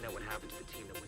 find out what happened to the team that went.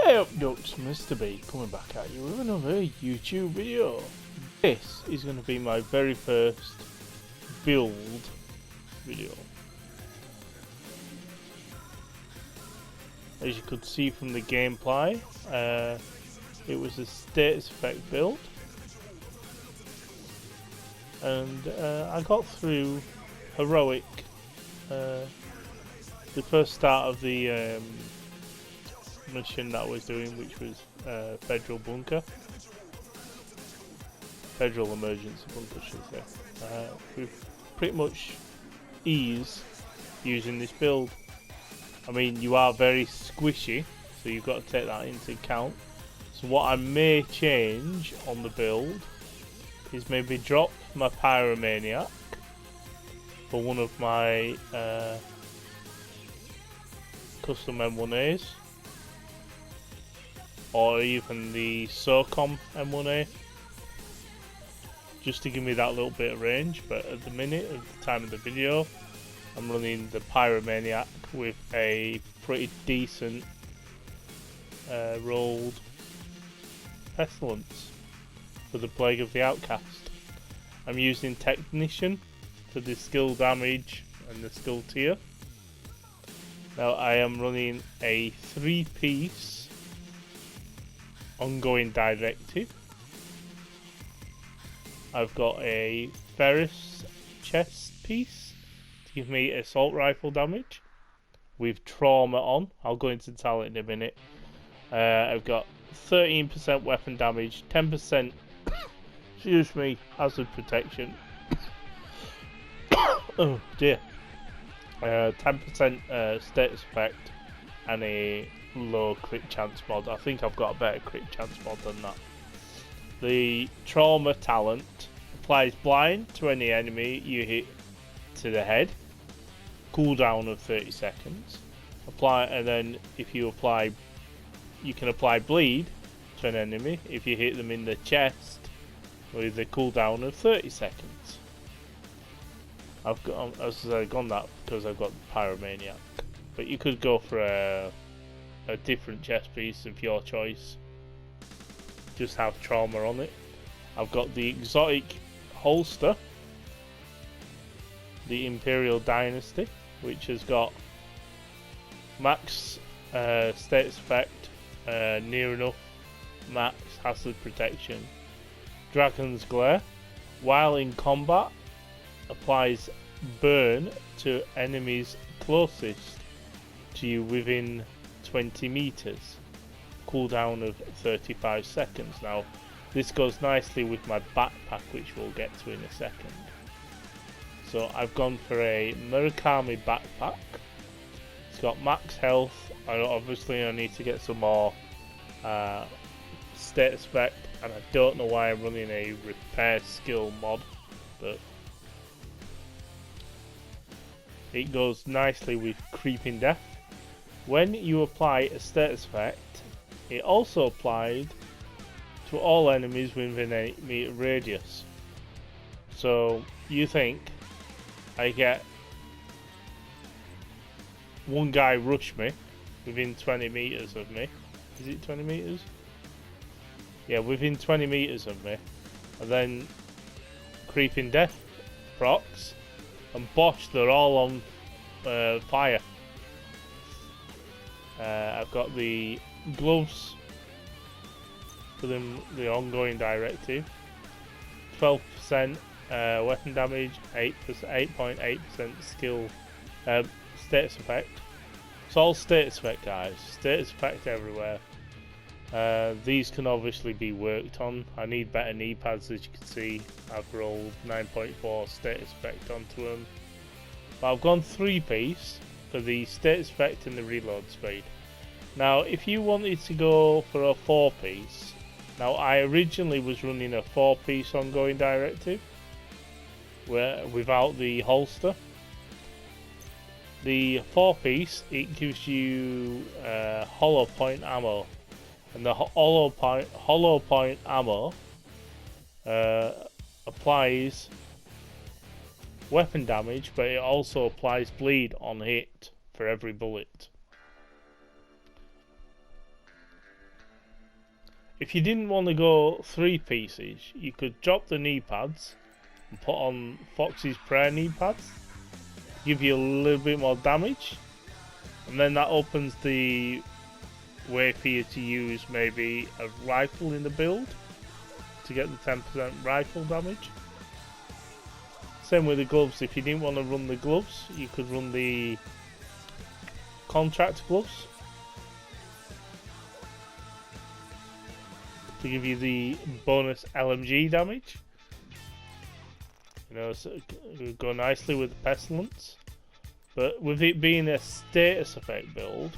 Hey up ducks, Mr. B coming back at you with another YouTube video. This is going to be my very first build video. As you could see from the gameplay, it was a status effect build. And I got through heroic, the first start of the mission that I was doing, which was Federal Bunker. Federal Emergency Bunker, should I say. With pretty much ease using this build. I mean, you are very squishy, so you've got to take that into account. So what I may change on the build is maybe drop my Pyromaniac for one of my custom M1As, or even the SOCOM M1A, just to give me that little bit of range. But at the minute, at the time of the video, I'm running the Pyromaniac with a pretty decent rolled Pestilence for the Plague of the Outcast. I'm using Technician for the skill damage and the skill tier. Now I am running a 3-piece ongoing directive. I've got a Ferris chest piece to give me assault rifle damage with trauma on. I'll go into talent in a minute. I've got 13% weapon damage, 10% excuse me, hazard protection. Oh dear. 10% status effect and a low crit chance mod. I think I've got a better crit chance mod than that. The trauma talent applies blind to any enemy you hit to the head. Cooldown of 30 seconds. Apply, and then if you apply, you can apply bleed to an enemy if you hit them in the chest with a cooldown of 30 seconds. I've got, as I said, gone that because I've got the Pyromaniac. But you could go for a different chest piece of your choice. Just have trauma on it. I've got the exotic holster, the Imperial Dynasty, which has got max status effect, near enough, max hazard protection, Dragon's Glare. While in combat, applies burn to enemies closest to you within 20 meters. Cooldown of 35 seconds. Now, this goes nicely with my backpack, which we'll get to in a second. So I've gone for a Murakami backpack. It's got max health. Obviously I need to get some more status effect, and I don't know why I'm running a repair skill mod, but it goes nicely with Creeping Death. When you apply a status effect, it also applied to all enemies within a 8 meter radius. So you think I get one guy rush me within 20 meters of me. Is it 20 meters? Yeah, within 20 meters of me. And then Creeping Death procs, and bosh, they're all on fire. I've got the gloves for the ongoing directive. 12% weapon damage, 8.8% skill status effect. It's all status effect, guys. Status effect everywhere. These can obviously be worked on. I need better knee pads, as you can see. I've rolled 9.4 status effect onto them. But I've gone 3-piece for the status effect and the reload speed. Now, if you wanted to go for a 4-piece, now I originally was running a 4-piece ongoing directive, without the holster. The 4-piece, it gives you hollow point ammo, and the hollow point ammo applies weapon damage, but it also applies bleed on hit for every bullet. If you didn't want to go 3 pieces, you could drop the knee pads and put on Fox's Prayer knee pads, give you a little bit more damage, and then that opens the way for you to use maybe a rifle in the build to get the 10% rifle damage. Same with the gloves. If you didn't want to run the gloves, you could run the contract gloves to give you the bonus LMG damage. You know, so it would go nicely with the Pestilence. But with it being a status effect build,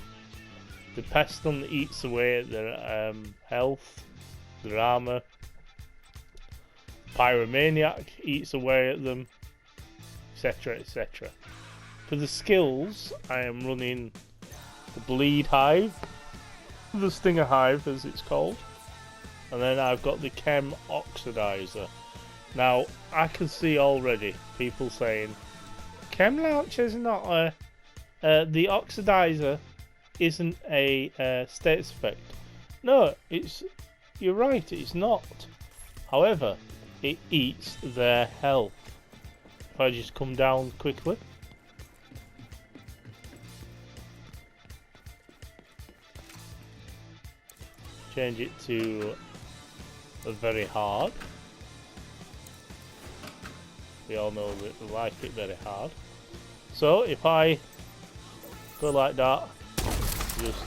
the Pestilence eats away at their health, their armor. Pyromaniac eats away at them, etc, etc. For the skills, I am running the Bleed Hive, the Stinger Hive as it's called, and then I've got the Chem Oxidizer. Now, I can see already people saying, Chem Launcher's not a... the Oxidizer isn't a status effect. No, you're right, it's not. However, it eats their health. If I just come down quickly. Change it to a very hard. We all know that we like it very hard. So if I go like that, just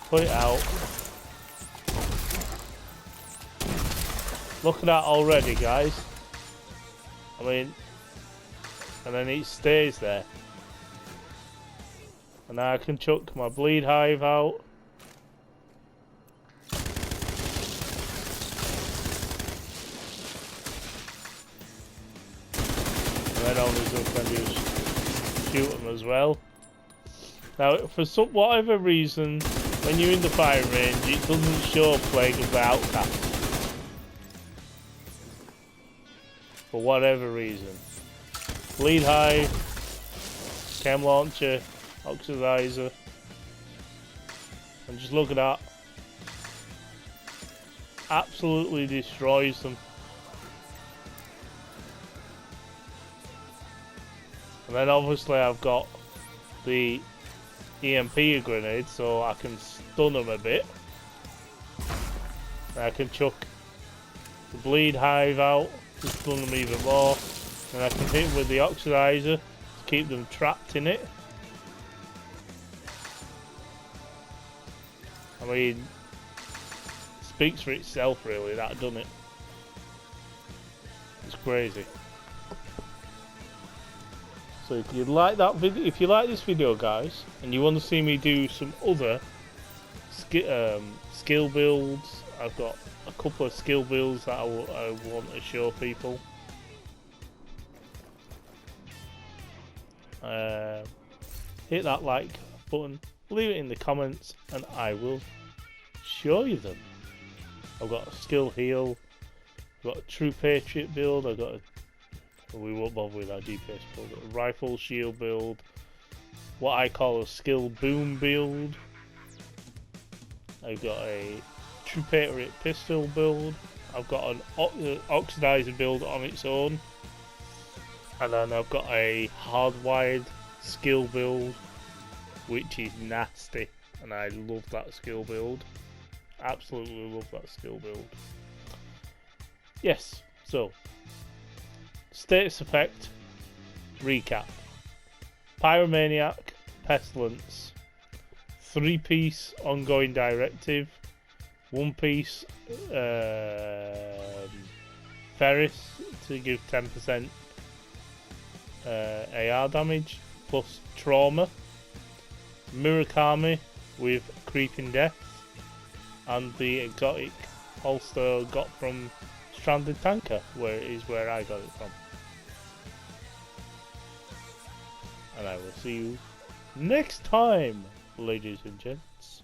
put it out. Look at that already, guys. I mean, and then it stays there. And now I can chuck my Bleed Hive out. And then all these other can do is shoot them as well. Now, for whatever reason, when you're in the firing range, it doesn't show Plague of the Outcast. For whatever reason. Bleed Hive, Chem Launcher, Oxidizer, and just look at that. Absolutely destroys them. And then obviously I've got the EMP grenade, so I can stun them a bit. And I can chuck the Bleed Hive out to stun them even more. And I can hit them with the Oxidizer to keep them trapped in it. I mean, it speaks for itself really, that done it. It's crazy. So if you like that video, if you like this video, guys, and you want to see me do some other skill builds, I've got a couple of skill builds that I want to show people. Hit that like button, leave it in the comments, and I will show you them. I've got a skill heal, I've got a true patriot build, I've got a, we won't bother with our DPS build, a rifle shield build, what I call a skill boom build, I've got a true patriot pistol build, I've got an oxidizer build on its own, and then I've got a hardwired skill build, which is nasty, and I love that skill build. Absolutely love that skill build. Yes, so status effect recap: Pyromaniac, Pestilence, 3-piece ongoing directive, 1-piece Ferris to give 10% AR damage plus trauma, Murakami with creeping death, and the exotic holster got from Stranded Tanker, where I got it from. And I will see you next time, ladies and gents.